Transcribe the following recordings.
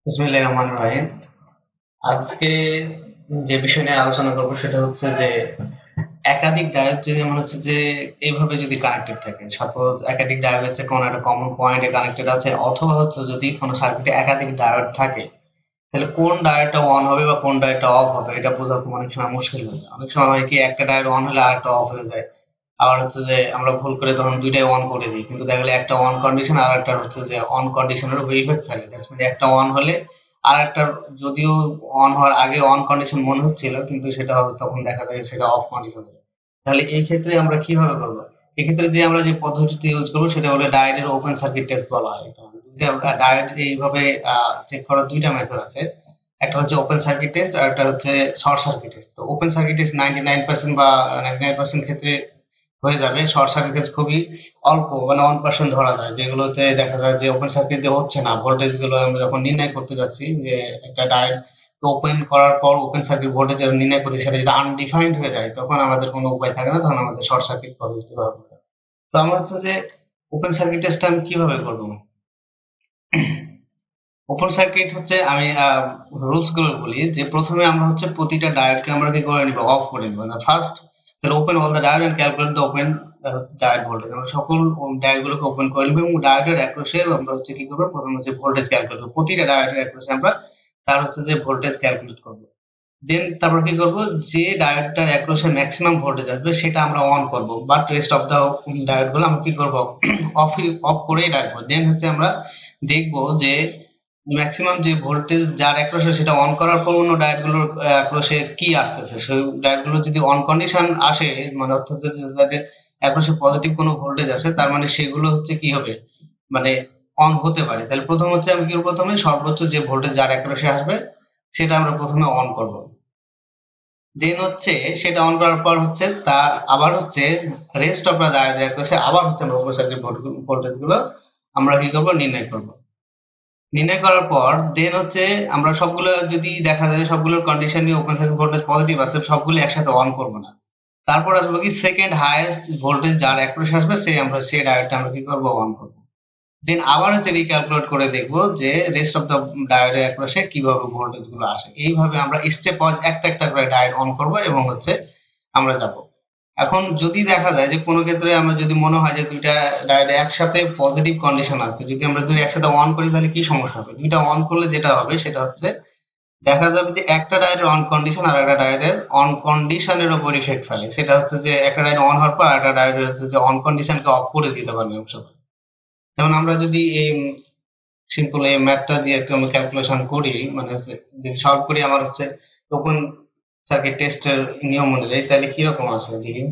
বিসমিল্লাহির রহমানির রহিম। আজকে যে বিষয় নিয়ে আলোচনা করবো সেটা হচ্ছে যে একাধিক ডায়োড যদি মনে হচ্ছে যে এইভাবে যদি কানেক্টেড থাকে, সাপোজ একাধিক ডায়োড হচ্ছে কোনো একটা কমন পয়েন্টে কানেক্টেড আছে, অথবা হচ্ছে যদি কোনো সার্কিটে একাধিক ডায়োড থাকে, তাহলে কোন ডায়োডটা অন হবে বা কোন ডায়োডটা অফ হবে এটা বোঝা অনেক সময় মুশকিল হয়ে যায়। অনেক সময় হয় কি একটা ডায়োড অন হলে আরেকটা অফ হয়ে যায়। আবার হচ্ছে যে আমরা ভুল করে ধরুন দুইটাই অন করে দিই, কিন্তু দেখা গেলো একটা অন কন্ডিশন আর একটা হচ্ছে যে অন কন্ডিশনের উপর ইফেক্ট ফেলে। দ্যাটস মিন একটা অন হলে আর একটা, যদিও অন হওয়ার আগে অন কন্ডিশন মনে হচ্ছিল কিন্তু সেটা হবে তখন দেখা যায় সেটা অফ কন্ডিশন। তাহলে এই ক্ষেত্রে আমরা কিভাবে করবো? এক্ষেত্রে যে আমরা যে পদ্ধতিটি ইউজ করবো সেটা হলো ডায়োডের ওপেন সার্কিট টেস্ট বলা হয়। ডায়োড এইভাবে চেক করার দুইটা মেথড আছে। একটা হচ্ছে ওপেন সার্কিট টেস্ট আর একটা হচ্ছে শর্ট সার্কিট টেস্ট। তো ওপেন সার্কিট টেস্ট 99% বা 99% ক্ষেত্রে হয়ে যাবে। শর্ট সার্কিট টেস্ট খুবই অল্প, মানে 1% ধরা যায়, যেগুলোতে দেখা যায় যে ওপেন সার্কিট দিয়ে হচ্ছে না। ভোল্টেজ গুলো আমরা যখন নির্ণয় করতে যাচ্ছি, যে একটা ডায়োড ওপেন করার পর ওপেন সার্কিট ভোল্টেজ নির্ণয় করি, সেটা যদি আনডিফাইন্ড হয়ে যায় তখন আমাদের কোনো উপায় থাকে না, তখন আমাদের শর্ট সার্কিট পদ্ধতি ব্যবহার করতে হবে। তো আমার হচ্ছে যে ওপেন সার্কিট টেস্টটা আমি কিভাবে করবো? ওপেন সার্কিট হচ্ছে আমি রুলস গুলো বলি, যে প্রথমে আমরা হচ্ছে প্রতিটা ডায়োডকে আমরা কি করে নিব, অফ করে নিব। First open all the diode and calculate the open diode voltage. আমরা সকল ডায়োড গুলোকে ওপেন করে নিব এবং ডায়োডের অ্যাক্রসে আমরা হচ্ছে কি করবো, প্রথমে হচ্ছে ভোল্টেজ ক্যালকুলেট করবো। প্রতিটা ডায়োডের অ্যাক্রসে আমরা তার হচ্ছে যে ভোল্টেজ ক্যালকুলেট করবো। দেন তারপর কি করব, যে ডায়োডটার অ্যাক্রসে ম্যাক্সিমাম ভোল্টেজ আসবে সেটা আমরা অন করব, but rest of the diode গুলো আমরা কি করব, অফ অফ করেই রাখবো। দেন হচ্ছে আমরা দেখবো যে ম্যাক্সিমাম যে ভোল্টেজ যার অ্যাক্রসে সেটা অন করার পর অন্য ডায়োড গুলোর অ্যাক্রসে কি আসতেছে, সেই ডায়োড গুলো যদি অন কন্ডিশন আসে, মানে অর্থাৎ যে যাদের অ্যাক্রসে পজিটিভ কোনো ভোল্টেজ আছে, তার মানে সেগুলো হচ্ছে কি হবে, মানে অন হতে পারে। তাহলে প্রথম হচ্ছে আমি কি করবো, প্রথমে সর্বোচ্চ যে ভোল্টেজ যার অ্যাক্রসে আসবে সেটা আমরা প্রথমে অন করব। দেন হচ্ছে সেটা অন করার পর হচ্ছে তা আবার হচ্ছে রেস্ট অফ দা ডায়োড করছে, আবার হচ্ছে আমরা ওপেন সার্কিট ভোল্টেজ গুলো আমরা কি করবো, নির্ণয় করব। নির্ণয় করার পর দেন হচ্ছে আমরা সবগুলো, যদি দেখা যায় সবগুলোর কন্ডিশন নিয়ে ওপেন সার্কিট ভোল্টেজ পজিটিভ আছে, সবগুলো একসাথে অন করব না। তারপর আসবো কি সেকেন্ড হাইয়েস্ট ভোল্টেজ যার অ্যাক্রোশ আসবে সেই ডায়োডটা আমরা কি করবো, অন করব। দেন আবার হচ্ছে রিক্যালকুলেট করে দেখবো যে রেস্ট অফ দ্য ডায়োডের অ্যাক্রসে কিভাবে ভোল্টেজ গুলো আসে। এইভাবে আমরা স্টেপ একটা একটা করে ডায়োড অন করব এবং হচ্ছে আমরা যাব। এখন যদি দেখা যায় যে কোনো ক্ষেত্রে আমরা যদি মনে হয় যে দুইটা ডায়োড একসাথে পজিটিভ কন্ডিশন আছে, যদি আমরা দুই একসাথে অন করি তাহলে কি সমস্যা হবে? দুইটা অন করলে যেটা হবে সেটা হচ্ছে দেখা যাবে যে একটা ডায়োডের অন কন্ডিশন আর একটা ডায়োডের অন কন্ডিশনের উপর ইফেক্ট ফেলে। সেটা হচ্ছে যে একটা ডায়োড অন হওয়ার পর আরেকটা ডায়োড হচ্ছে যে অন কন্ডিশনকে অফ করে দিতে পারবে অনেক সময়। যেমন আমরা যদি এই সিম্পল এই ম্যাথটা দিয়ে একটু আমি ক্যালকুলেশন করি, মানে যদি সলভ করি আমার হচ্ছে ওপেন সার্কিট টেস্টের নিয়ম অনুযায়ী, তাহলে কিরকম আছে দেখি।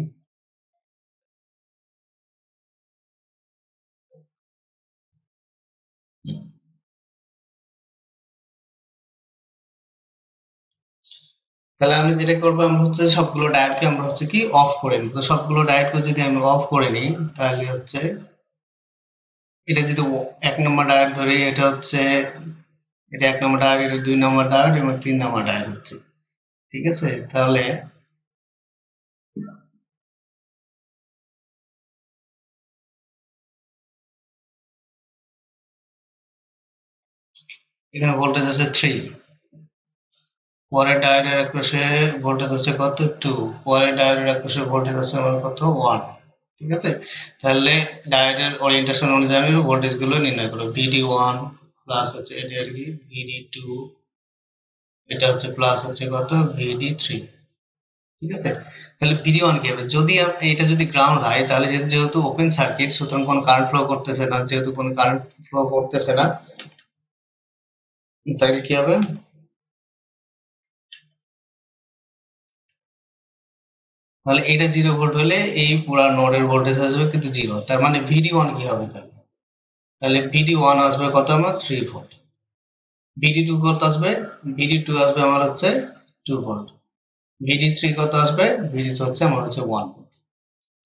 তাহলে আমি যেটা করবো, আমরা হচ্ছে সবগুলো ডায়োডকে আমরা হচ্ছে কি অফ করে নিই। তো সবগুলো ডায়োডকে যদি আমি অফ করে নিই তাহলে হচ্ছে এটা যদি এক নম্বর ডায়োড ধরি, এটা হচ্ছে, এটা এক নম্বর ডায়োড, এটা দুই নম্বর ডায়োড এবং তিন নম্বর ডায়োড হচ্ছে, ঠিক আছে? তাহলে এখানে ভোল্টেজ আছে 3, পরের ডায়োডের একুশে ভোল্টেজ হচ্ছে কত, 2, পরের ডায়োডের একুশে ভোল্টেজ আছে আমার কত, 1। ঠিক আছে? তাহলে ডায়োডের ওরিয়েন্টেশন অনুযায়ী আমি ভোল্টেজ গুলো নির্ণয় করবো। VD1 প্লাস হচ্ছে এটা আর কি VD2, এটা হচ্ছে প্লাস হচ্ছে কত, VD3। ঠিক আছে? তাহলে VD1 কি হবে, যদি এটা যদি গ্রাউন্ড হয় তাহলে যেহেতু ওপেন সার্কিট, সুতরাং কোনো কারেন্ট ফ্লো করতেছে না, যেহেতু কোনো কারেন্ট ফ্লো করতেছে না, তাহলে কি হবে, তাহলে এটা 0 ভোল্ট হলে এই পুরা নোডের ভোল্টেজ আসবে কিন্তু 0। তার মানে VD1 কি হবে তাহলে, VD1 আসবে কত, আমার 3 ভোল্ট। VD2 কত আসবে, VD2 আসবে আমার হচ্ছে 2 ভোল্ট। VD3 কত আসবে, VD3 হচ্ছে আমার হচ্ছে 1 ভোল্ট।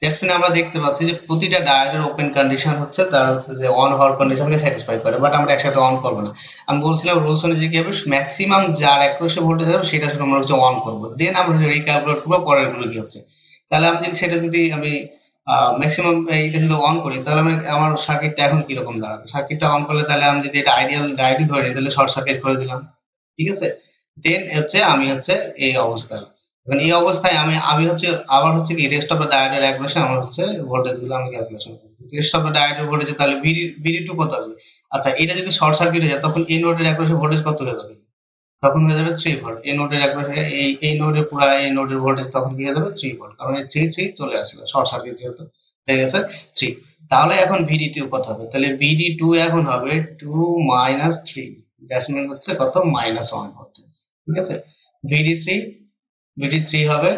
দ্যাটস মিন আমরা দেখতে পাচ্ছি যে প্রতিটা ডায়োডের ওপেন কন্ডিশন হচ্ছে তার হচ্ছে যে অন হওয়ার কন্ডিশনকে স্যাটিসফাই করে, বাট আমরা একসাথে অন করবো না। আমি বলছিলাম রুলস অনুযায়ী কি হবে, ম্যাক্সিমাম যার অ্যাক্রোশে ভোল্টেজ হবে সেটা শুধু আমরা হচ্ছে অন করবো, দেন আমরা হচ্ছে রিক্যালকুলেট করবো পরের গুলো কি হচ্ছে। তাহলে আমি যদি সেটা যদি আমি ম্যাক্সিমাম এইটা যদি অন করি তাহলে আমার সার্কিটটা এখন কিরকম দাঁড়াবে? সার্কিটটা অন করলে তাহলে আমি যদি এটা আইডিয়াল ডায়োডই ধরে নিই তাহলে শর্ট সার্কিট করে দিলাম, ঠিক আছে? দেন হচ্ছে আমি হচ্ছে এই অবস্থায়, এখন এই অবস্থায় আমি আমি হচ্ছে আবার হচ্ছে কি রেস্ট অফ দ্য ডায়োডের একপাশে আমার হচ্ছে ভোল্টেজ গুলো আমি ক্যালকুলেশন করবো। রেস্ট অফ দ্য ডায়োডের ভোল্টেজ তাহলে বিডি টু কত আসবে? আচ্ছা, এটা যদি শর্ট সার্কিট হয়ে যায় তখন এই নোডের একপাশে ভোল্টেজ কত হয়ে যাবে? তখন হয়ে যাবে 3 ভোল্ট। এই নোডের একপাশে এই নোডের পুরা এই নোডের ভোল্টেজ তখন কি হয়ে যাবে? 3 ভোল্ট, কারণ এই 3 চলে আসবে শর্ট সার্কিট যেহেতু হয়ে গেছে 3। তাহলে এখন VD2 কত হবে? তাহলে VD2 এখন হবে 2 মাইনাস 3, দ্যাটস মিন হচ্ছে কত? -1 ভোল্টেজ, ঠিক আছে? VD3 VD3 হবে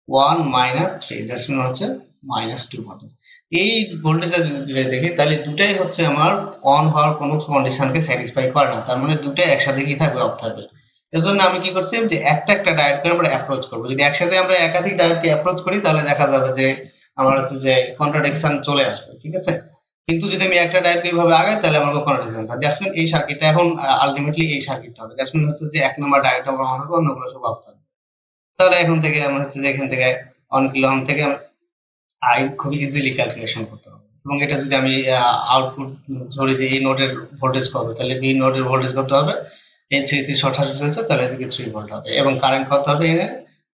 1 মাইনাস 3, দ্যাটস মিন হচ্ছে -2 ভোল্টেজ। এই ভোল্টেজটা যদি দেখি তাহলে দুটাই হচ্ছে আমার অন হওয়ার কোনো কন্ডিশনকে স্যাটিসফাই করে না, তার মানে দুটাই একসাথে কি থাকবে? অফ থাকবে। এর জন্য আমি কি করছি যে একটা একটা ডায়োডকে আমরা অ্যাপ্রোচ করবো। যদি একসাথে আমরা একাধিক ডায়োডকে অ্যাপ্রোচ করি তাহলে দেখা যাবে যে আমার হচ্ছে যে কন্ট্রাডিকশন চলে আসবে, ঠিক আছে? কিন্তু যদি আমি একটা ডায়োডকে এইভাবে আগাই তাহলে আমার কোনো কন্ট্রাডিকশন হবে। দ্যাটস মিন এই সার্কিটটা এখন আলটিমেটলি এই সার্কিটটা হবে। দ্যাটস মিন হচ্ছে যে এক নম্বর ডায়োড আমরা অন হবে, অন্যগুলো সব অফ থাকবে। তাহলে এখন থেকে আমরা হচ্ছে যে এখান থেকে 1 কিলো ওহম থেকে আই খুব ইজিলি ক্যালকুলেশন করতে হবে। এবং এটা যদি আমি আউটপুট ধরি যে এই নোডের ভোল্টেজ কত, তাহলে বি নোডের ভোল্টেজ কত হবে? এই থ্রি শর্ট সার্কিট হয়েছে তাহলে এদিকে 3 ভোল্ট হবে, এবং কারেন্ট কত হবে? এখানে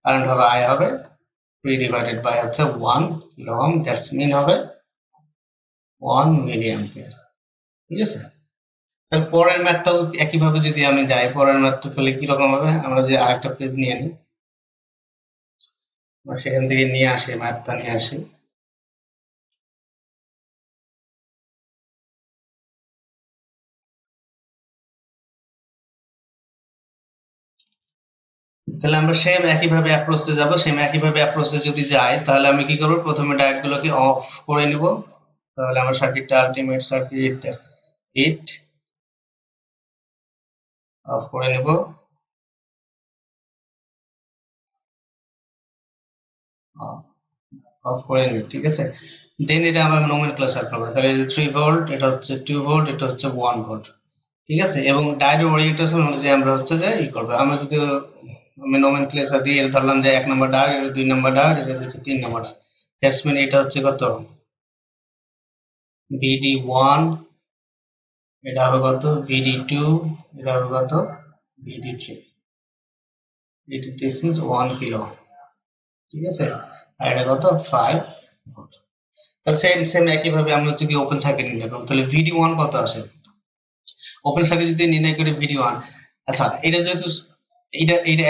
কারেন্ট হবে আই হবে 3 ডিভাইডেড বাই হচ্ছে 1 কিলো ওহম, দ্যাটস মিন হবে 1 মিলি অ্যাম্পিয়ার, ঠিক আছে? তাহলে পরের ম্যাথটাও একইভাবে যদি আমি যাই, পরের ম্যাথটা তাহলে কিরকম হবে? আমরা যে আরেকটা পেজ নিয়ে নিই, আমরা সেখান থেকে নিয়ে আসি, ম্যাথটা নিয়ে আসি। তাহলে আমরা সেম একইভাবে অ্যাপ্রোচে যাব। সেম একইভাবে অ্যাপ্রোচে যদি যাই তাহলে আমি কি করব? প্রথমে ডায়োডগুলোকে অফ করে নিব। তাহলে আমার সার্কিটটা আলটিমেট সার্কিট ইট অফ করে নিব। অফ করে নিব, ঠিক আছে? দেন এটা আমার নোমেনক্লেচার করব। তাহলে এই যে 3 ভোল্ট, এটা হচ্ছে 2 ভোল্ট, এটা হচ্ছে 1 ভোল্ট, ঠিক আছে? এবং ডায়োডের ওরিয়েন্টেশন অনুযায়ী আমরা হচ্ছে যে ই করব। আমরা যদি আমি নোমেনক্লেচার দিয়ে এটা ধরলাম যে 1 নম্বর ডায়োড, এটা 2 নম্বর ডায়োড, এটা হচ্ছে 3 নম্বর ডায়োড। দ্যাটস মিন এটা হচ্ছে কত? VD1, এটা হবে কত? VD2, এটা হবে কত? VD3। দিস ইজ 1 কিলো, ঠিক আছে? আর এটা কত? 5 ভোল্ট। তাহলে সেম সেম একইভাবে আমরা হচ্ছে কি ওপেন সার্কিট নির্ণয় করবো। তাহলে VD1 কত আসে? ওপেন সার্কিট যদি নির্ণয় করি VD1, আচ্ছা এটা যেহেতু এটা এটা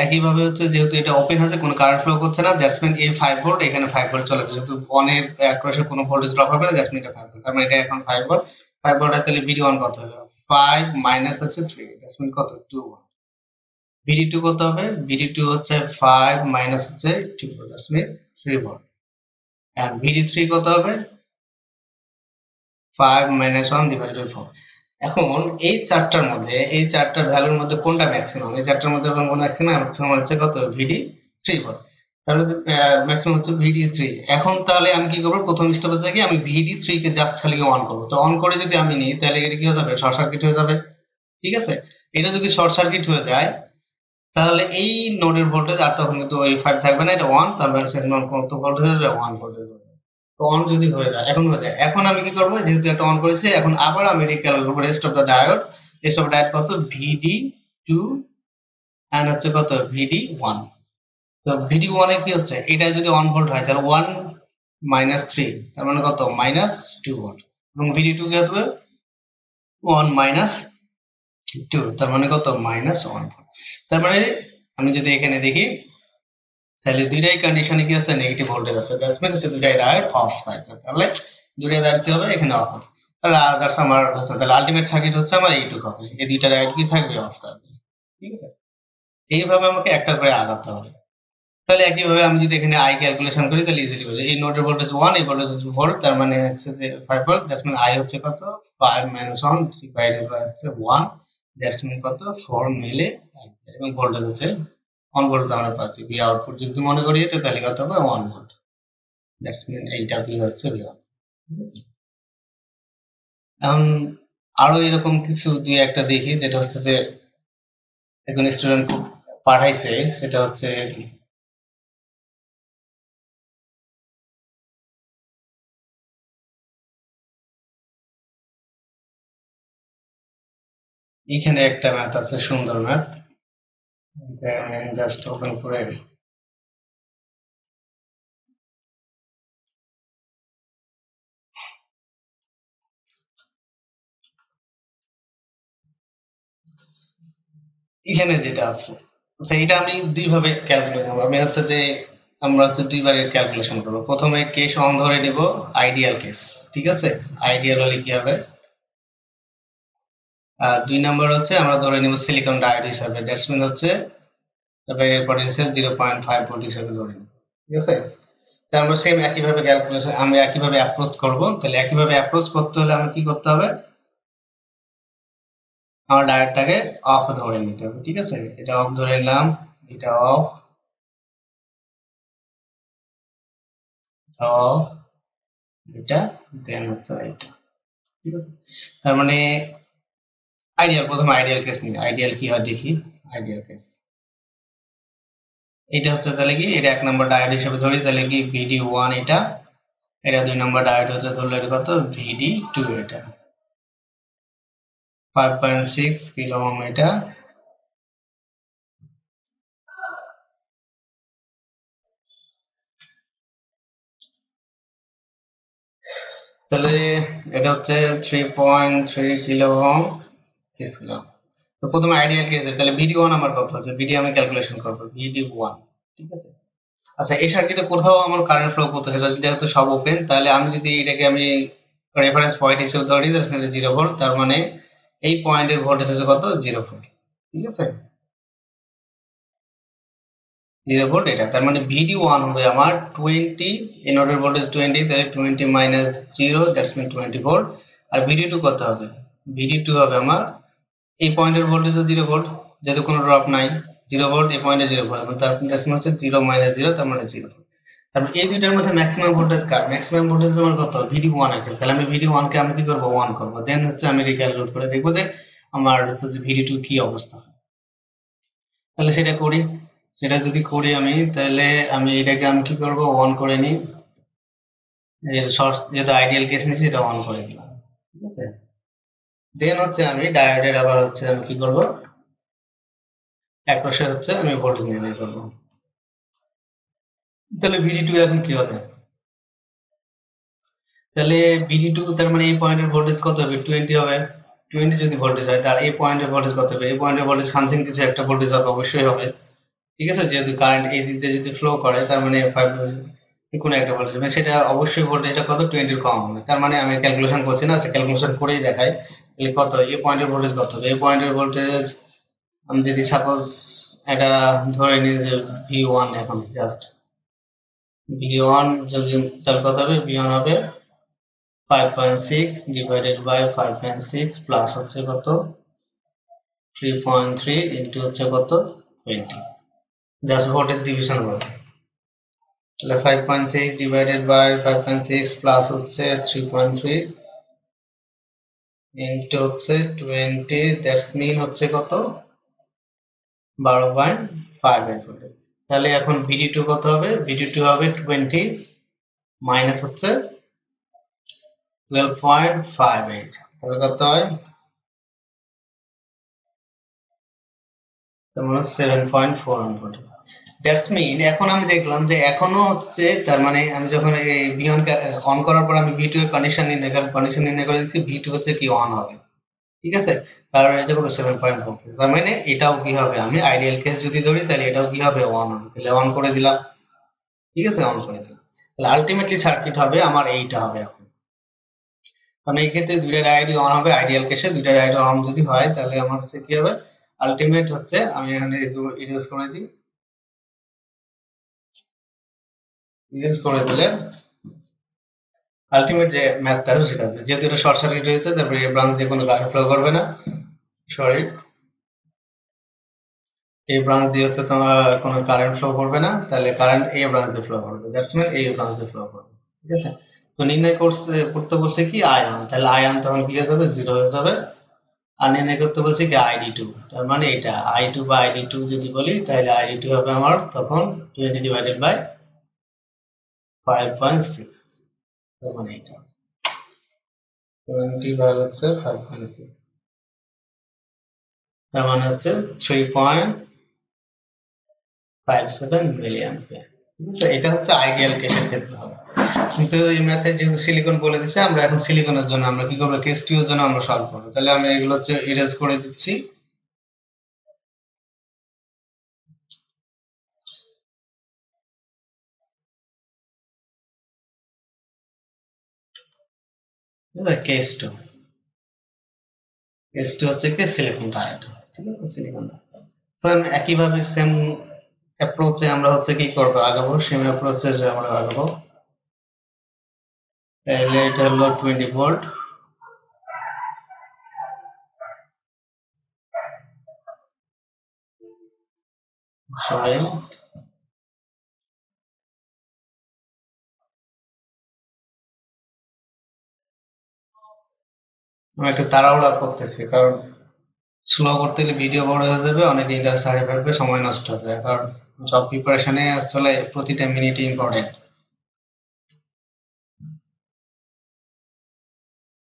একইভাবে হচ্ছে যেহেতু এটা ওপেন আছে, কোনো কারেন্ট ফ্লো করছে না, দ্যাটস মিন এই 5 ভোল্ট এখানে 5 ভোল্ট চলে যাবে। যেহেতু অনের অ্যাক্রসে কোনো ভোল্টেজ ড্রপ হবে না, দ্যাটস মিন এটা 5 ভোল্ট। তার মানে এটা এখন 5 ভোল্ট। 5 ভোল্ট আর তাহলে VD1 কত হবে? 5 মাইনাস হচ্ছে 3, দ্যাটস মিন কত? 2 ভোল্ট। VD2 কত হবে? VD2 হচ্ছে 5 মাইনাস হচ্ছে 2 volt, that's mean 3 volt. And VD3 কত হবে? 5 মাইনাস 1 ডিভাইডেড বাই 4। এখন এই চারটার ভ্যালুর মধ্যে কোনটা ম্যাক্সিমাম? এই চারটার মধ্যে কোন ম্যাক্সিমাম? ম্যাক্সিমাম হচ্ছে কত? VD3 volt. তাহলে ম্যাক্সিমাম হচ্ছে VD3। এখন তাহলে আমি কি করব? প্রথম স্টেপে যাই আমি VD3 কে জাস্ট খালি অন করব। তো অন করে যদি আমি নিই তাহলে এটা কি হয়ে যাবে? শর্ট সার্কিট হয়ে যাবে, ঠিক আছে? এটা যদি শর্ট সার্কিট হয়ে যায় তাহলে এই নোডের ভোল্টেজ আর তখন কিন্তু ওই 5 থাকবে না, এটা 1, তার মানে সেখানে কত ভোল্ট হয়ে যাবে? 1 ভোল্ট হয়ে যাবে। তো অন যদি হয়ে যায়, এখন হয়ে যায়, এখন আমি কি করবো? যেহেতু একটা অন করেছি, এখন আবার আমি ক্যালকুলেট করবো rest of the diode. Rest of diode কত? VD2 এন্ড হচ্ছে কত? VD1। তো VD1 এ কি হচ্ছে? এটা যদি 1 ভোল্ট হয় তাহলে 1 মাইনাস 3, তার মানে কত? -2 ভোল্ট। এবং VD2 কি হবে? 1 মাইনাস 2, তার মানে কত? -1 ভোল্ট। তার মানে আমি যদি এখানে দেখি তাহলে দুইটাই কন্ডিশনে কি আছে? নেগেটিভ ভোল্টেজ আছে। দ্যাটস মিন হচ্ছে দুইটাই ডায়োড অফ থাকবে। তাহলে দুইটা ডায়োড কি হবে? এখানে অফ হবে। তাহলে আদার্স আমার হচ্ছে, তাহলে আলটিমেট সার্কিট হচ্ছে আমার এইটুকু হবে। এই দুইটা ডায়োড কি থাকবে? অফ থাকবে, ঠিক আছে? এইভাবে আমাকে একটা করে আগাতে হবে। তাহলে একইভাবে আমি যদি এখানে আই ক্যালকুলেশন করি তাহলে ইজিলি হয়ে যায়। এই নোডের ভোল্টেজ 1, এই ভোল্টেজ হচ্ছে ভোল্ট, তার মানে হচ্ছে যে 5 ভোল্ট। দ্যাটস মিন আই হচ্ছে কত? 5 মাইনাস 1 ডিভাইডেড বাই হচ্ছে 1, দ্যাটস মিন কত? 4 মিলি অ্যাম্পিয়ার। এবং ভোল্টেজ হচ্ছে 1 ভোল্ট আমরা পাচ্ছি। ভি আউটপুট যদি মনে করি এটা তাহলে কত হবে? 1 ভোল্ট। দ্যাটস মিন এইটা কি হচ্ছে? ভি আউট, ঠিক আছে? এখন আরো এরকম কিছু দুই একটা দেখি, যেটা হচ্ছে যে একজন স্টুডেন্ট খুব পাঠাইছে, সেটা হচ্ছে এখানে একটা ম্যাথ আছে, সুন্দর ম্যাথ, জাস্ট ওপেন করে এখানে যেটা আছে, আচ্ছা এটা আমি দুইভাবে ক্যালকুলেট করবো। আমি হচ্ছে যে আমরা হচ্ছে দুইবারে ক্যালকুলেশন করবো। প্রথমে কেস অন ধরে নিব, আইডিয়াল কেস, ঠিক আছে? আইডিয়াল হলে কি হবে, আর ২ নম্বর হচ্ছে আমরা ধরে নিব সিলিকন ডায়োড হিসাবে, দ্যাটস মিন হচ্ছে তারপরে পটেনশিয়াল 0.5 ভোল্ট হিসাবে ধরে নিব, ঠিক আছে? তা আমরা সেম একইভাবে ক্যালকুলেশন, আমরা একইভাবে অ্যাপ্রোচ করব। তাহলে একইভাবে অ্যাপ্রোচ করতে হলে আমরা কি করতে হবে, আমার ডায়োডটাকে অফ ধরে নিতে হবে, ঠিক আছে? এটা অফ ধরে নিলাম, এটা অফ, অফ, এটা, দেন হচ্ছে এটা, ঠিক আছে? তার মানে আইডিয়াল, প্রথমে আইডিয়াল কেস নিই, আইডিয়াল কি হয় দেখি। আইডিয়াল কেস এটা হচ্ছে তাহলে কি, এটা 1 নম্বর ডায়োড হিসেবে ধরি, তাহলে কি VD1 এটা, এটা 2 নম্বর ডায়োড হচ্ছে ধরলে এটা কত, VD2 এটা, 5.6 কিলো ওহম এটা, তাহলে এটা হচ্ছে 3.3 কিলো ওহম, 6 কিলো। তো প্রথমে আইডিয়াল কেস, তাহলে VD1 আমার কত হচ্ছে, VD আমি ক্যালকুলেশন করবো, VD1, ঠিক আছে? আচ্ছা এই সার্কিটে কোথাও আমার কারেন্ট ফ্লো করতেছে না, যেহেতু সব ওপেন, তাহলে আমি যদি এটাকে আমি রেফারেন্স পয়েন্ট হিসেবে ধরি, তাহলে 0 ভোল্ট, তার মানে এই পয়েন্টের ভোল্টেজ হচ্ছে কত, 0 ভোল্ট, ঠিক আছে? 0 ভোল্ট এটা, তার মানে VD1 হবে আমার 20, এই নোডের ভোল্টেজ 20, তাহলে 20 মাইনাস 0, দ্যাটস মিন 20 ভোল্ট। আর VD2 কত হবে, VD2 হবে আমার এই পয়েন্টের ভোল্টেজ 0 ভোল্ট, যেহেতু কোনো ড্রপ নাই, 0 ভোল্ট, এই পয়েন্টে 0 ভোল্ট, তার মানে হচ্ছে 0 - 0, তার মানে 0 ভোল্ট। তারপর এই দুইটার মধ্যে ম্যাক্সিমাম ভোল্টেজ কার, ম্যাক্সিমাম ভোল্টেজ আমার কত, VD1 এর ক্ষেত্রে, তাহলে আমি VD1 কে আমি কি করবো, 1 করবো, দেন হচ্ছে আমি রিক্যালকুলেট করে দেখবো যে আমার হচ্ছে যে VD2 কি অবস্থা। তাহলে সেটা করি, সেটা যদি করি আমি, তাহলে আমি এটাকে আমি কি করবো, 1 করে নিই, শর্ট যেহেতু আইডিয়াল কেস নিয়েছি এটা 1 করে দিলাম, ঠিক আছে? দেন হচ্ছে আমি ডায়োডের আবার হচ্ছে আমি কি করবো, একপাশে হচ্ছে আমি ভোল্টেজ নির্ণয় করবো। তাহলে VD2 এখন কি হবে, তাহলে VD2 তার মানে এই পয়েন্টের ভোল্টেজ কত হবে, 20 হবে। 20 যদি ভোল্টেজ হয়, তার এই পয়েন্টের ভোল্টেজ কত হবে, এই পয়েন্টের ভোল্টেজ সামথিং কিছু একটা ভোল্টেজ হবে, অবশ্যই হবে, ঠিক আছে? যেহেতু কারেন্ট এই দিক দিয়ে যদি ফ্লো করে, তার মানে 5 কোনো একটা ভোল্টেজ হবে, সেটা অবশ্যই ভোল্টেজটা কত, 20 এর কম হবে। তার মানে আমি ক্যালকুলেশন করছি না, ক্যালকুলেশন করেই দেখাই। তাহলে কত, এই পয়েন্টের ভোল্টেজ কত হবে, এই পয়েন্টের ভোল্টেজ আমি যদি সাপোজ এটা ধরে নিই যে V1, এখন জাস্ট V1 যদি, তাহলে কত হবে, V1 হবে 5.6 ডিভাইডেড বাই 5.6 প্লাস হচ্ছে কত, 3.3 ইন্টু হচ্ছে কত, 20, জাস্ট ভোল্টেজ ডিভিশন করবে। তাহলে 5.6 ডিভাইডেড বাই 5.6 প্লাস হচ্ছে 3.3 ইন্টু হচ্ছে 20, দ্যাটস মিন হচ্ছে কত, 12.58 ভোল্টেজ। তাহলে এখন VD2 কত হবে, VD2 হবে 20 মাইনাস হচ্ছে 12.58, তাহলে কত হয়, তার মানে 7.41 ভোল্ট। দ্যাটস মিন এখন আমি দেখলাম যে এখনো হচ্ছে, তার মানে আমি যখন এই V1 কে অন করার পর আমি V2 এর কন্ডিশন নির্ণয় করে দিচ্ছি, V2 হচ্ছে কি, অন হবে, ঠিক আছে? তার এই যে কত, 7.4, তার মানে এটাও কি হবে, আমি আইডিয়াল কেস যদি ধরি তাহলে এটাও কি হবে, অন হবে, তাহলে অন করে দিলাম, ঠিক আছে? অন করে দিলাম, তাহলে আলটিমেটলি সার্কিট হবে আমার এইটা হবে এখন। কারণ এই ক্ষেত্রে দুইটা ডায়োডই অন হবে, আইডিয়াল কেসে দুইটা ডায়োড অন যদি হয়, তাহলে আমার হচ্ছে কি হবে, আলটিমেট হচ্ছে, আমি এখানে ইরেজ করে দিই, ইরেজ করে দিলে আলটিমেট যে ম্যাথটা আছে সেটা হবে, যেহেতু এটা শর্ট সার্কিট হয়েছে, তারপরে এই ব্রাঞ্চ দিয়ে কোনো কারেন্ট ফ্লো করবে না, সরি, এই ব্রাঞ্চ দিয়ে হচ্ছে তোমার কোনো কারেন্ট ফ্লো করবে না, তাহলে কারেন্ট এই ব্রাঞ্চ দিয়ে ফ্লো করবে, দ্যাটস মিন এই ব্রাঞ্চ দিয়ে ফ্লো করবে, ঠিক আছে? তো নির্ণয় করতে বলছে কি আয়ন, তাহলে আয়ন তখন কি হয়ে যাবে, 0 হয়ে যাবে। আর নির্ণয় করতে বলছে কি ID2, তার মানে এটা I2 বা ID2 যদি বলি, তাহলে ID2 হবে আমার তখন 20 ডিভাইডেড বাই 5.6, তার মানে এটা 20 ভাগ হচ্ছে 5.6, তার মানে হচ্ছে 3.57 মিলিয়ন। এটা হচ্ছে আইডিয়াল কেসের ক্ষেত্রে হবে, কিন্তু এই ম্যাথে যেহেতু সিলিকন বলে দিচ্ছে, আমরা এখন সিলিকনের জন্য আমরা কি করবো, কেস টিউর জন্য আমরা সলভ করবো। তাহলে আমি এগুলো হচ্ছে ইরেজ করে দিচ্ছি। কেস টু, কেস টু হচ্ছে কি সিলিকন ডায়োড, ঠিক আছে, সিলিকন ডায়োড। সেম একইভাবে সেম অ্যাপ্রোচে আমরা হচ্ছে কি করবো, আগাবো সেম অ্যাপ্রোচে যে আমরা আগাবো। তাহলে এটা হলো 20 ভোল্ট, সরি আমি একটু তাড়াহুড়া করতেছি, কারণ স্লো করতে গেলে ভিডিও বড় হয়ে যাবে, অনেক ইন্টারেস্ট হারিয়ে ফেলবে, সময় নষ্ট হবে, কারণ জব প্রিপারেশনে আসলে প্রতিটা মিনিট ইম্পর্টেন্ট।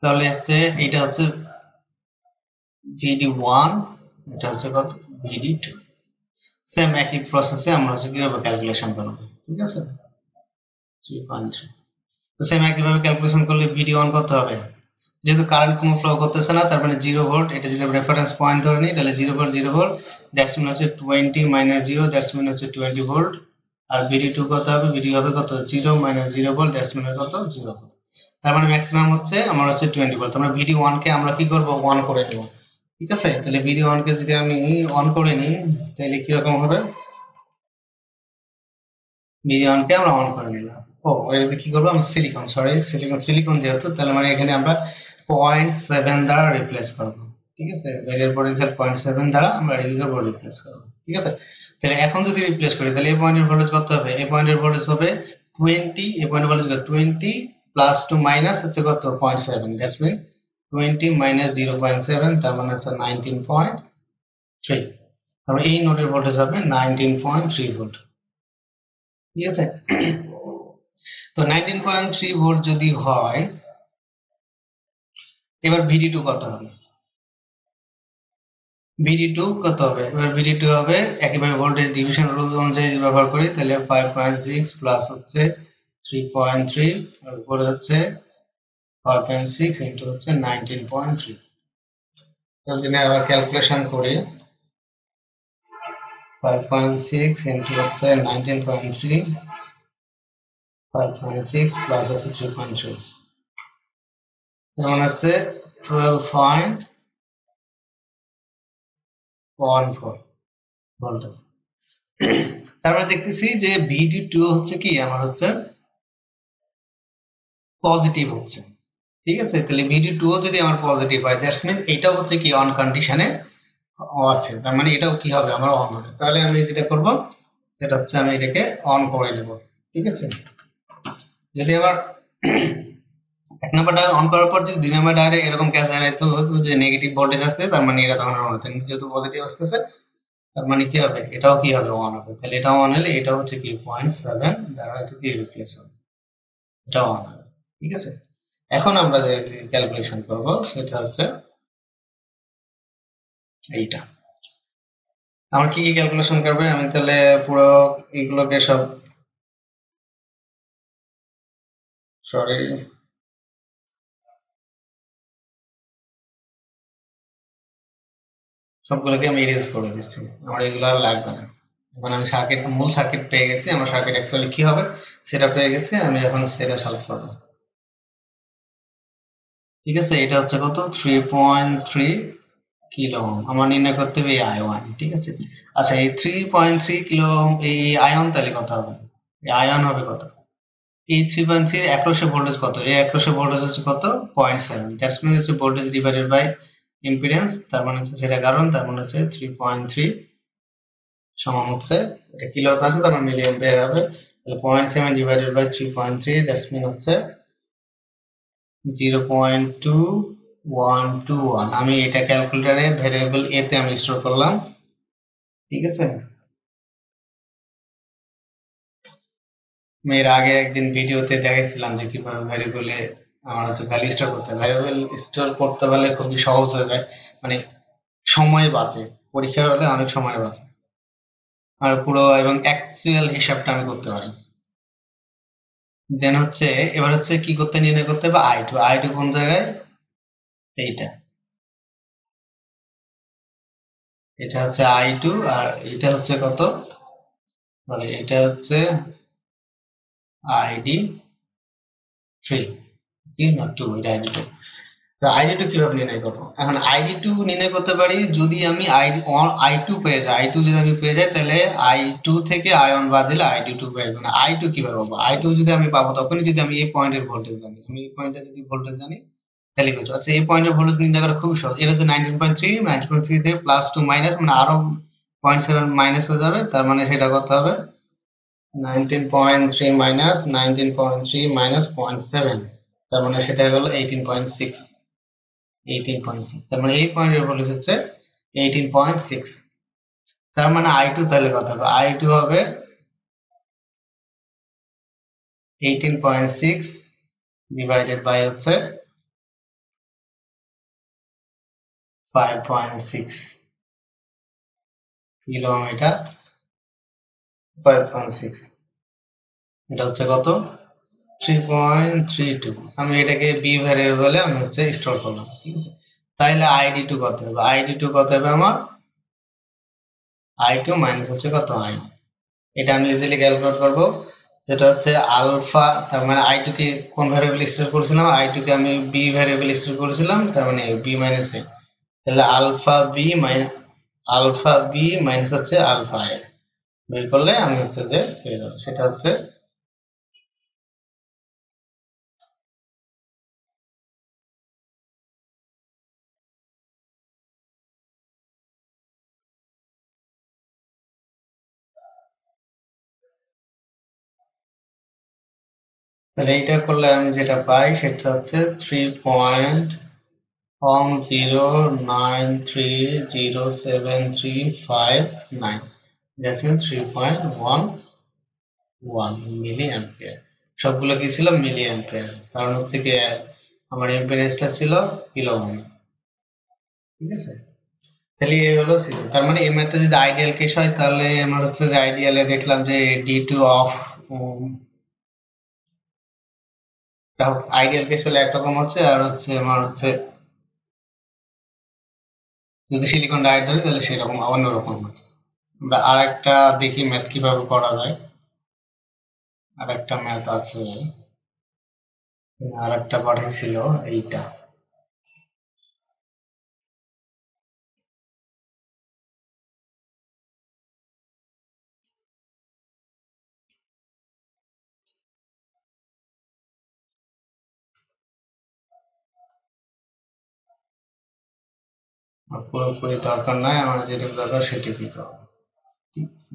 তাহলে হচ্ছে এটা হচ্ছে VD1, এটা হচ্ছে কত VD2। সেম একই প্রসেসে আমরা হচ্ছে কিভাবে ক্যালকুলেশন করবো, ঠিক আছে। 3.3, তো সেম একইভাবে ক্যালকুলেশন করলে VD1 কত হবে, যেহেতু কারেন্ট কোনো ফ্লো করতেছে না, তার মানে 0 ভোল্ট, এটা যদি রেফারেন্স পয়েন্ট ধরে নিই, তাহলে 0 ভোল্ট 0 ভোল্ট, দ্যাটস মিন হচ্ছে 20 মাইনাস 0, দ্যাটস মিন হচ্ছে 20 ভোল্ট। আর VD2 কত হবে, VD হবে কত, 0 মাইনাস 0 ভোল্ট, দ্যাটস মিন কত, 0 ভোল্ট। তার মানে ম্যাক্সিমাম হচ্ছে আমার হচ্ছে 20 ভোল্ট। আমরা VD1 কে আমরা কি করব, 1 করে নেব, ঠিক আছে। তাহলে VD1 কে যদি আমি অন করে নিই, তাহলে কিরকম হবে, VD1 কে আমরা অন করে নিলাম। এটা কি করবো, আমি সিলিকন, সরি সিলিকন, সিলিকন যেহেতু, তাহলে মানে এখানে আমরা 0.7 দ্বারা রিপ্লেস করবো, ঠিক আছে। ভ্যারিয়েবল পোটেনশিয়াল 0.7 দ্বারা আমরা রিপ্লেস করবো, ঠিক আছে। তাহলে এখন যদি রিপ্লেস করি, তাহলে এই পয়েন্টের ভোল্টেজ কত হবে, এই পয়েন্টের ভোল্টেজ হবে 20, এই পয়েন্টের ভোল্টেজ 20 প্লাস টু মাইনাস হচ্ছে কত 0.7, দ্যাটস মিন 20 মাইনাস 0.7, তার মানে হচ্ছে 19.3। তারপরে এই নোডের ভোল্টেজ হবে 19.3 ভোল্ট, ঠিক আছে। তো 19.3 ভোল্ট যদি হয়, এবার VD2 কত হবে, VD2 কত হবে, এবার VD2 হবে একইভাবে ভোল্টেজ ডিভিশন রুল অনুযায়ী ব্যবহার করি, তাহলে 5.6 প্লাস হচ্ছে 3.3 আর উপরে হচ্ছে 5.6 ইন্টু হচ্ছে 19.3। যদি আবার ক্যালকুলেশন করি, 5.6 ইন্টু হচ্ছে 19.3, 5.6 প্লাস হচ্ছে 3.3, যেমন হচ্ছে 12.14 ভোল্টেজ। তার মানে দেখতেছি যে VD2 হচ্ছে কি আমার হচ্ছে পজিটিভ হচ্ছে, ঠিক আছে। তাহলে VD2 যদি আমার পজিটিভ হয়, দ্যাটস মিন এটাও হচ্ছে কি অন কন্ডিশনে আছে, তার মানে এটাও কি হবে আমার অন হবে। তাহলে আমি যেটা করব সেটা হচ্ছে আমি এটাকে অন করে নেব, ঠিক আছে। যদি আবার এক নাম্বার ডায়োড অন করার পর যদি দুই নাম্বার ডায়োডে এরকম ক্যাচ হারাইতে হতো যে নেগেটিভ ভোল্টেজ আসছে, তার মানে এটা তখন অন হতো, যেহেতু পজিটিভ আসতেছে তার মানে কি হবে, এটাও কি হবে অন হবে। তাহলে এটাও অন হলে এটা হচ্ছে কি 0.7 দ্বারা এটা কি রিপ্লেস হবে, এটাও অন হবে, ঠিক আছে। এখন আমরা যে ক্যালকুলেশন করব সেটা হচ্ছে এইটা। আমার কি কি ক্যালকুলেশন করবে, আমি তাহলে পুরো এইগুলোকে সব, সরি সবগুলোকে আমি ইরেজ করে দিচ্ছি, আমার এগুলো আর লাগবে না। এখন আমি সার্কিট, মূল সার্কিট পেয়ে গেছি, আমার সার্কিট অ্যাকচুয়ালি কি হবে সেটা পেয়ে গেছি, আমি এখন সেটা সলভ করবো, ঠিক আছে। এটা হচ্ছে কত 3.3 কিলো ওহম আমার নির্ণয় করতে হবে এই আয়ন, ঠিক আছে। আচ্ছা এই 3.3 কিলো ওহম এই আয়ন তাহলে কত হবে, এই আয়ন হবে কত, এই 3.3 অ্যাক্রোসে ভোল্টেজ কত, এই অ্যাক্রোসে ভোল্টেজ হচ্ছে কত 0.7, দ্যাটস মিন হচ্ছে ভোল্টেজ ডিভাইডেড বাই ইম্পিডেন্স, তার মানে হচ্ছে সেটা কারণ, তার মানে হচ্ছে 3.3 সমান হচ্ছে, এটা কিলোতে আছে তার মানে মিলি অ্যাম্পিয়ার হবে, তাহলে 0.7 ডিভাইডেড বাই 3.3, দ্যাটস মিন হচ্ছে 0.2121। আমি এটা ক্যালকুলেটরে ভেরিয়েবল এ তে আমি স্টোর করলাম, ঠিক আছে। আমি এর আগে একদিন ভিডিওতে দেখাইছিলাম যে কিভাবে ভ্যারিয়েবলে আমার হচ্ছে ভ্যালু স্টোর করতে হয়। ভ্যারিয়েবল স্টোর করতে পারলে খুবই সহজ হয়ে যায়, মানে সময় বাঁচে, পরীক্ষার হলে অনেক সময় বাঁচে, আর পুরো এবং অ্যাকচুয়াল হিসাবটা আমি করতে পারি। দেন হচ্ছে এবার হচ্ছে কি করতে নির্ণয় করতে হবে আই টু। আই টু কোন জায়গায়, এইটা, এটা হচ্ছে আই টু, আর এটা হচ্ছে কত, মানে এটা হচ্ছে আইডি থ্রি, কি না টু, এটা আইডি টু। তো আইডি টু কিভাবে নির্ণয় করবো, এখন আইডি টু নির্ণয় করতে পারি যদি আমি আই টু পেয়ে যাই। আই টু যদি আমি পেয়ে যাই তাহলে আই টু থেকে আই ওয়ান বাদ দিলে আইডি টু পেয়ে যাবো না। আই টু কিভাবে পাবো, আই টু যদি আমি পাবো তখনই যদি আমি এই পয়েন্টের ভোল্টেজ জানি। আমি এই পয়েন্টে যদি ভোল্টেজ জানি তাহলে বুঝবো। আচ্ছা, এই পয়েন্টের ভোল্টেজ নির্ণয় করা খুবই সহজ। এটা হচ্ছে 19.3, 19.3 থেকে প্লাস টু মাইনাস মানে আরো 0.7 মাইনাস হয়ে যাবে, তার মানে সেটা করতে হবে 19.3 মাইনাস 19.3 মাইনাস 0.7, তার মানে সেটা হলো 18.6। 18.6, তার মানে এই পয়েন্টের ভোল্টেজ হচ্ছে 18.6। তার মানে আই টু তাহলে কত হবে, আই টু হবে 18.6 ডিভাইডেড বাই হচ্ছে 5.6 কিলোমিটার, 5.6, এটা হচ্ছে কত 3.32। আমি এটাকে বি ভ্যারিয়েবলে আমি হচ্ছে স্টোর করলাম, ঠিক আছে। তাইলে আইডি টু কত হবে, আইডি টু কত হবে আমার আই টু মাইনাস হচ্ছে কত আই, এটা আমি ইজিলি ক্যালকুলেট করবো। সেটা হচ্ছে আলফা, তার মানে আই টু কে কোন ভ্যারিয়েবল স্টোর করেছিলাম, আই টু কে আমি বি ভ্যারিয়েবল স্টোর করেছিলাম, তার মানে বি মাইনাস এ, তাহলে আলফা বি মাইনাস হচ্ছে আলফা এ বের করলে আমি হচ্ছে যে পেয়ে যাবো, সেটা হচ্ছে তাহলে এইটা করলে আমি যেটা পাই সেটা হচ্ছে 3.0930735 দ্যাটস মিন 3.11 মিলি অ্যাম্পিয়ার। সবগুলো কি ছিল মিলি অ্যাম্পিয়ার, কারণ হচ্ছে কি আমার ইম্পিডেন্সটা ছিল কিলো ওহম, ঠিক আছে। তাহলে এই হলো সিস্টেম। তার মানে এই ম্যাথটা যদি আইডিয়াল কেস হয় তাহলে আমার হচ্ছে যে আইডিয়ালে দেখলাম যে D two off, ideal case হলে একরকম হচ্ছে, আর হচ্ছে আমার হচ্ছে যদি সিলিকন ডাইঅড ধরি তাহলে সেরকম অন্যরকম হচ্ছে। আমরা আর একটা দেখি ম্যাথ কিভাবে করা যায়। আর একটা ম্যাথ আছে, আর একটা পাঠিয়েছিল এইটা। আমার পুরোপুরি দরকার নাই, আমার যেটা দরকার সেটুকুই করবো, ঠিক আছে।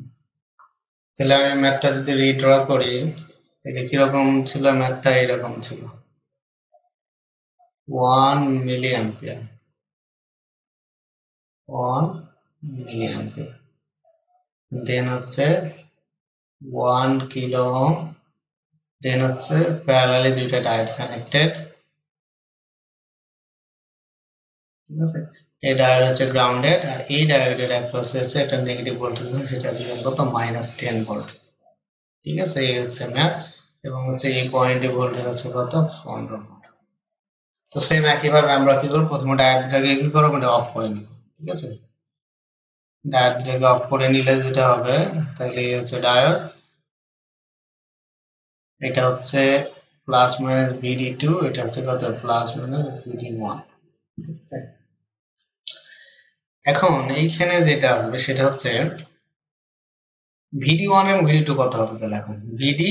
তাহলে আমি ম্যাথটা যদি রিড্র করি তাহলে কিরকম ছিল, ম্যাথটা এরকম ছিল 1 মিলি অ্যাম্পিয়ার, 1 মিলি অ্যাম্পিয়ার, দেন হচ্ছে 1 কিলো ওহম, দেন হচ্ছে প্যারালালি দুইটা ডায়োড কানেক্টেড, ঠিক আছে। এই ডায়োড হচ্ছে গ্রাউন্ডেড, আর এই ডায়োডের অ্যাক্রস হচ্ছে একটা নেগেটিভ ভোল্টেজ আছে, সেটা দিলাম কত -10 ভোল্ট, ঠিক আছে। এই হচ্ছে ম্যাথ, এবং হচ্ছে এই পয়েন্টে ভোল্টেজ আছে কত 15 ভোল্ট। তো সেম একইভাবে আমরা কি করবো, প্রথমে ডায়োডটাকে কি করবো, এটা অফ করে নিব, ঠিক আছে। ডায়োডটাকে অফ করে নিলে যেটা হবে, তাহলে এই হচ্ছে ডায়োড, এটা হচ্ছে প্লাস মাইনাস ভিডি টু, এটা হচ্ছে কত প্লাস মাইনাস ভিডি ওয়ান, ঠিক আছে। এখন এইখানে যেটা আসবে সেটা হচ্ছে ভিডি ওয়ান এবং ভিডি টু কত হবে, তাহলে এখন ভিডি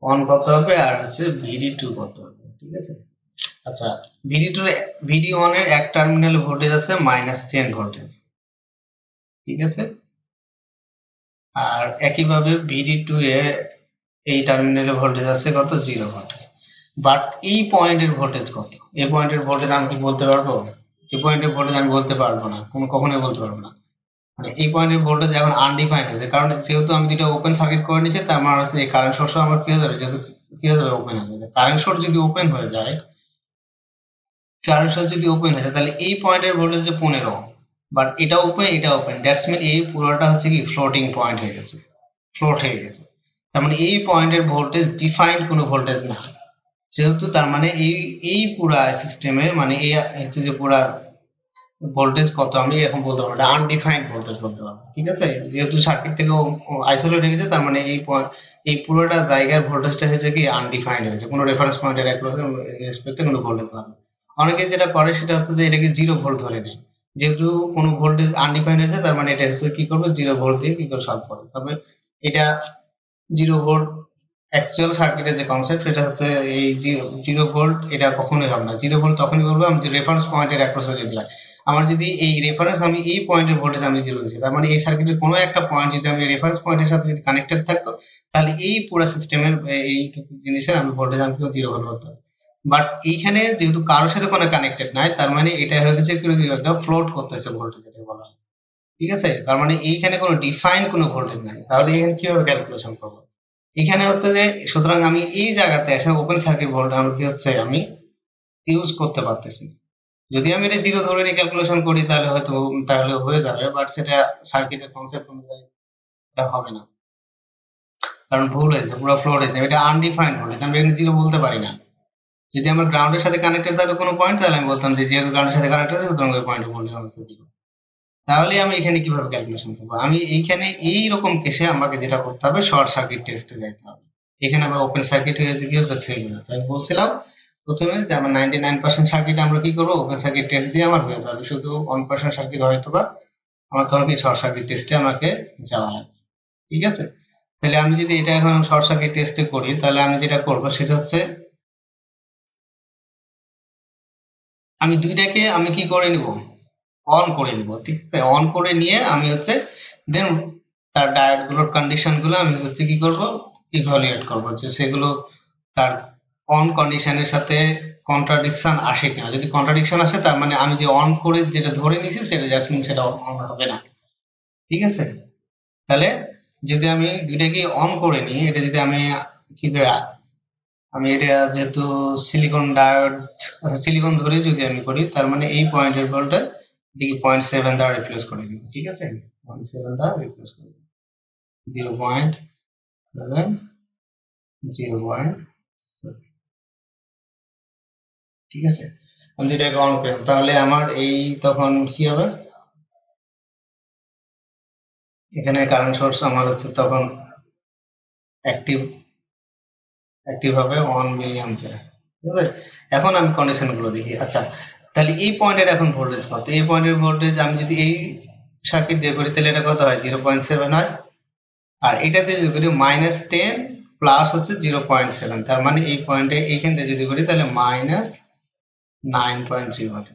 ওয়ান কত হবে আর হচ্ছে ভিডি টু কত হবে, ঠিক আছে। আচ্ছা, ভিডি টু, ভিডি ওয়ান এর এক টার্মিনাল ভোল্টেজ আছে -10 ভোল্টেজ, ঠিক আছে। আর একইভাবে ভিডি টু এর এই টার্মিনালে ভোল্টেজ আছে কত 0 ভোল্টেজ। বাট এই পয়েন্টের ভোল্টেজ কত, এই পয়েন্টের ভোল্টেজ আমি কি বলতে পারবো, এই পয়েন্টের ভোল্টেজ আমি বলতে পারবো না, কখনোই বলতে পারবো না। মানে এই পয়েন্টের ভোল্টেজ এখন আনডিফাইন্ড হয়েছে, কারণ যেহেতু আমি দুটো ওপেন সার্কিট করে নিয়েছি, তার মানে হচ্ছে এই কারেন্ট সোর্সও আমার কি হয়ে যাবে, যেহেতু কি হয়ে যাবে ওপেন হয়ে যাবে। কারেন্ট সোর্স যদি ওপেন হয়ে যায় কারেন্ট সোর্স যদি ওপেন হয়ে যায় তাহলে এই পয়েন্টের ভোল্টেজ যে 15, বাট এটা ওপেন, দ্যাটস মিন এই পুরোটা হচ্ছে কি ফ্লোটিং পয়েন্ট হয়ে গেছে, ফ্লোট হয়ে গেছে। তার মানে এই পয়েন্টের ভোল্টেজ ডিফাইন্ড কোনো ভোল্টেজ না, যেহেতু তার মানে এই পুরা সিস্টেমের মানে এই হচ্ছে যে পুরা ভোল্টেজ কত আমি এখন বলতে পারবো না, আনডিফাইন্ড ভোল্টেজ বলতে পারবো, ঠিক আছে। যেহেতু সার্কিট থেকে আইসোলেট হয়ে গেছে তার মানে এই পুরোটা জায়গার ভোল্টেজটা হচ্ছে কি আনডিফাইন্ড হয়েছে, কোনো রেফারেন্স পয়েন্টের রেসপেক্টে কোনো ভোল্টেজ পাবে। অনেকে যেটা করে সেটা হচ্ছে যে এটাকে 0 ভোল্ট ধরে নেয়, যেহেতু কোনো ভোল্টেজ আনডিফাইন্ড হয়েছে তার মানে এটা হচ্ছে কি করবে 0 ভোল্ট দিয়ে কি করে সলভ করবে। তবে এটা 0 ভোল্ট অ্যাকচুয়াল সার্কিটের যে কনসেপ্ট সেটা হচ্ছে এই 0 ভোল্ট এটা কখনোই হবে না। 0 ভোল্ট তখনই বলবো আমি যে রেফারেন্স পয়েন্টের অ্যাক্রসে যদি হয়, আমার যদি এই রেফারেন্স আমি এই পয়েন্টের ভোল্টেজ আমি 0 দিচ্ছি, তার মানে এই সার্কিটের কোনো একটা পয়েন্ট যদি আমি রেফারেন্স পয়েন্টের সাথে যদি কানেক্টেড থাকতো তাহলে এই পুরো সিস্টেমের এইটুকু জিনিসের আমি ভোল্টেজ আমি 0 ভোল্ট করতে হবে। বাট এইখানে যেহেতু কারোর সাথে কোনো কানেক্টেড নাই তার মানে এটা হয়ে গেছে একটা ফ্লোট করতেছে ভোল্টেজ, যেটা বলা হয়, ঠিক আছে। তার মানে এইখানে কোনো ডিফাইন কোনো ভোল্টেজ নাই, তাহলে এখানে কিভাবে ক্যালকুলেশন করবো। এখানে হচ্ছে যে সুতরাং আমি এই জায়গাতে এসে ওপেন সার্কিট ভোল্ট আমি কি হচ্ছে আমি ইউজ করতে পারতেছি। যদি আমি এটা 0 ধরে নিয়ে ক্যালকুলেশন করি তাহলে হয়তো তাহলে হয়ে যাবে, বাট সেটা সার্কিটের কনসেপ্ট অনুযায়ী এটা হবে না, কারণ ভুল হয়েছে, পুরো ফ্লোট হয়েছে, এটা আনডিফাইন্ড ভোল্টেজ, আমি এখানে 0 বলতে পারি না। যদি আমার গ্রাউন্ডের সাথে কানেক্টেড থাকে কোনো পয়েন্ট তাহলে আমি বলতাম যে যেহেতু গ্রাউন্ডের সাথে কানেক্টেড আছে সুতরাং ওই পয়েন্টে ভোল্টেজ হচ্ছে 0। তাহলে আমি এখানে কিভাবে ক্যালকুলেশন করবো, আমি এইখানে এইরকম কেসে আমাকে যেটা করতে হবে শর্ট সার্কিট টেস্টে যাইতে হবে। এখানে আমার ওপেন সার্কিট হয়েছে কি হচ্ছে ফেল হয়ে যাচ্ছে। আমি বলছিলাম প্রথমে যে আমার 99% সার্কিট আমরা কি করবো ওপেন সার্কিট টেস্ট দিয়ে আমার হয়ে যাবে, শুধু 1% সার্কিট হয়তো বা আমার ধরো কি শর্ট সার্কিট টেস্টে আমাকে যাওয়া লাগবে, ঠিক আছে। তাহলে আমি যদি এটা এখন শর্ট সার্কিট টেস্টে করি তাহলে আমি যেটা করবো সেটা হচ্ছে আমি দুইটাকে আমি কি করে নিব, অন করে নিব, ঠিক আছে। অন করে নিয়ে আমি হচ্ছে দেন তার ডায়োড গুলোর কন্ডিশন গুলো আমি হচ্ছে কি করব ইভালুয়েট করব, যে সেগুলো তার অন কন্ডিশনের সাথে কন্ট্রাডিকশন আসে কিনা। যদি কন্ট্রাডিকশন আসে তার মানে আমি যে অন করে যেটা ধরে নিয়েছি সেটা জাস্ট মিন সেটা অন হবে না, ঠিক আছে। তাহলে যদি আমি দুইটাকে অন করে নিই, এটা যদি আমি কি করে আমি এটা যেহেতু সিলিকন ডায়োড, আচ্ছা সিলিকন ধরে যদি আমি করি তার মানে এই পয়েন্টের বলটা এদিকে 0.7 দ্বারা রিপ্লেস করে দিব, ঠিক আছে। 0.7 দ্বারা রিপ্লেস করে দিব, 0.7, 0. ঠিক আছে। আমি যেটা অন করি তাহলে আমার এই তখন কি হবে, এখানে কারেন্ট সোর্স আমার হচ্ছে তখন অ্যাক্টিভ অ্যাক্টিভ হবে 1 মিলি অ্যাম্পিয়ার, ঠিক আছে। এখন আমি কন্ডিশন গুলো দেখি। আচ্ছা তাহলে এই পয়েন্টের এখন ভোল্টেজ কত, এই পয়েন্টের ভোল্টেজ আমি যদি এই সার্কিট দিয়ে করি তাহলে এটা কত হয় 0.7 হয়, আর এটাতে যদি করি -10 প্লাস হচ্ছে 0.7, তার মানে এই পয়েন্টে এইখান থেকে যদি করি তাহলে -9.3 ভোল্ট।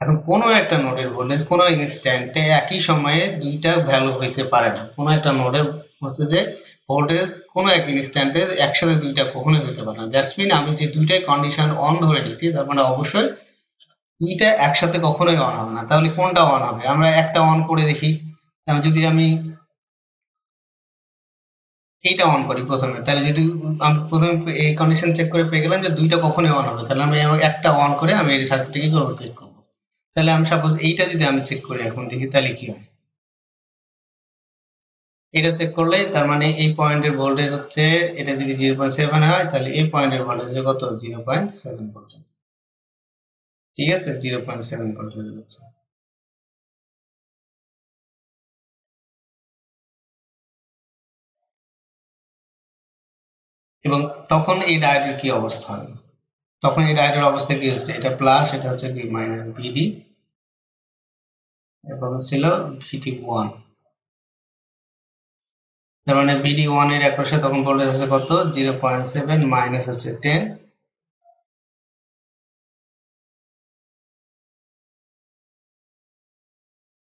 এখন কোনো একটা নোডের ভোল্টেজ কোনো ইনস্ট্যান্টে একই সময়ে দুইটা ভ্যালু হইতে পারে না, কোনো একটা নোডের হচ্ছে যে ভোল্টেজ কোনো এক ইনস্ট্যান্টে একসাথে দুইটা কখনোই হতে পারে না। দ্যাটস মিন আমি যে দুইটাই কন্ডিশন অন ধরে নিয়েছি তার মানে অবশ্যই দুইটা একসাথে কখনোই অন হবে না। তাহলে কোনটা অন হবে, আমরা একটা অন করে দেখি। যদি আমি এইটা অন করি প্রথমে, তাহলে যদি আমি প্রথমে এই কন্ডিশন চেক করে পেয়ে গেলাম যে দুইটা কখনোই অন হবে, তাহলে আমি একটা অন করে আমি এই সার্কিটটা কি করবো চেক করবো। তাহলে আমি সাপোজ এইটা যদি আমি চেক করি এখন দেখি তাহলে কি হয়। এটা চেক করলে তার মানে এই পয়েন্টের ভোল্টেজ হচ্ছে, এটা যদি 0.7 হয় তাহলে এই পয়েন্টের ভোল্টেজ কত 0.7 ভোল্টেজ, ঠিক আছে। 0.7 ভোল্টেজ হচ্ছে। এবং তখন এই ডায়োডের কি অবস্থা হবে, তখন এই ডায়োডের অবস্থা কি হচ্ছে, এটা প্লাস এটা হচ্ছে কি মাইনাস ভিডি, এরপর ছিল ভিডি ওয়ান, তার মানে ভিডি ওয়ান এর একপাশে তখন ভোল্টেজ আছে কত 0.7 মাইনাস হচ্ছে 10,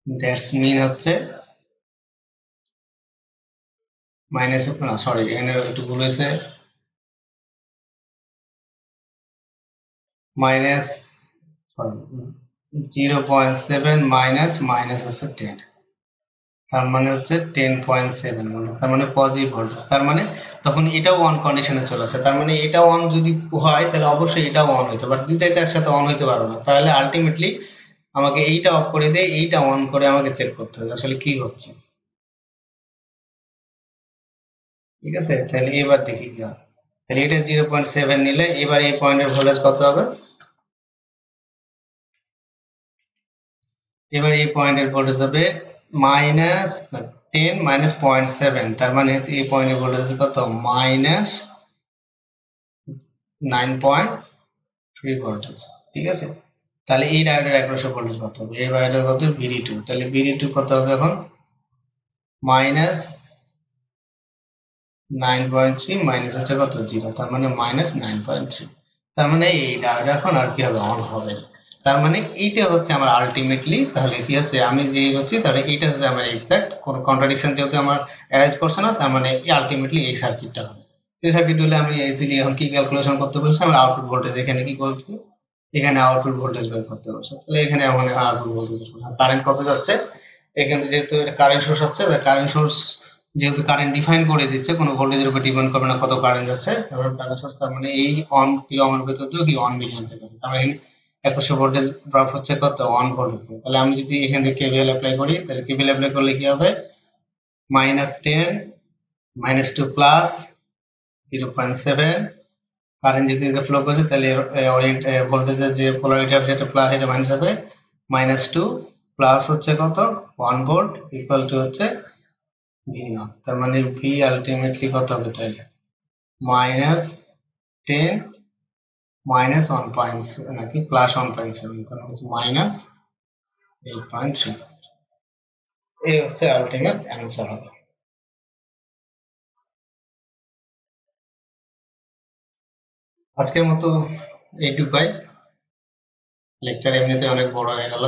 দ্যাটস মিন হচ্ছে মাইনাস, না সরি এখানে একটু ভুল হয়েছে, মাইনাস সরি 0.7 মাইনাস মাইনাস হচ্ছে 10, তার মানে হচ্ছে 10.7 ভোল্ট, তার মানে পজিটিভ ভোল্টেজ। তার মানে তখন এটাও অন কন্ডিশনে চলে আসে, তার মানে এটা অন যদি হয় তাহলে অবশ্যই এটাও অন হইতে, বাট দুইটাই তো একসাথে অন হইতে পারবে না। তাহলে আলটিমেটলি আমাকে এইটা অফ করে দিয়ে এইটা অন করে আমাকে চেক করতে হবে আসলে কি হচ্ছে। ঠিক আছে, তাহলে এবার দেখি কি হয়। তাহলে এটা 0.7 নিলে এবার এই পয়েন্টের ভোল্টেজ কত হবে? এবার এই পয়েন্টের ভোল্টেজ হবে মাইনাস 10 - 0.7, তার মানে এই পয়েন্টের ভোল্টেজ কত? Minus 9.3 voltage. ঠিক আছে, তাহলে এই ডায়োডের অ্যাক্রসে ভোল্টেজ কত হবে? এই ডায়োডের কত? VD2। তাহলে VD2 কত হবে এখন? মাইনাস 9.3 মাইনাস হচ্ছে কত? 0, তার মানে মাইনাস 9.3। তার মানে এই ডায়োড এখন আর কি হবে? অন হবে না। তার মানে এইটা হচ্ছে আমার আলটিমেটলি, তাহলে কি হচ্ছে আমি যে হচ্ছে তাহলে এইটা হচ্ছে আমার এক্সাক্ট, কোনো কন্ট্রাডিকশন যেহেতু আমার অ্যারাইজ করছে না, তার মানে আলটিমেটলি এই সার্কিটটা হবে। এই সার্কিট হলে আমি ইজিলি এখন কি ক্যালকুলেশন করতে বলছি? আমার আউটপুট ভোল্টেজ এখানে কি করছি? এখানে আউটপুট ভোল্টেজ বের করতে বলছে। তাহলে এখানে আমার আউটপুট ভোল্টেজ কারেন্ট কত যাচ্ছে? এখানে যেহেতু এটা কারেন্ট সোর্স হচ্ছে, কারেন্ট সোর্স যেহেতু কারেন্ট ডিফাইন করে দিচ্ছে, কোনো ভোল্টেজের উপর ডিপেন্ড করবে না কত কারেন্ট যাচ্ছে। তারপর কারেন্ট সোর্স, তার মানে এই অন কি অন ভেতর দিয়েও কি 1 মিলি অ্যাম্পিয়ার আছে, তার মানে একুশে ভোল্টেজ ড্রপ হচ্ছে কত? 1 ভোল্ট হচ্ছে। তাহলে আমি যদি এখান থেকে কেভিএল অ্যাপ্লাই করি, তাহলে কেভিএল অ্যাপ্লাই করলে কি হবে? -10 -2 প্লাস 0.7, কারেন্ট যেদিকে ফ্লো করছে তাহলে ওরিয়েন্ট ভোল্টেজের যে পোলারিটি হবে সেটা প্লাস, এটা মাইনাস হবে। -2 প্লাস হচ্ছে কত? 1 ভোল্ট ইকুয়াল টু হচ্ছে ভি নট, তার মানে ভি আলটিমেটলি কত হবে তাহলে? -10 -1. নাকি +1.7, তার মানে হচ্ছে -8.3। এই হচ্ছে আলটিমেট অ্যান্সার হবে। আজকের মতো এইটুকাই, লেকচার এমনিতে অনেক বড় হয়ে গেল।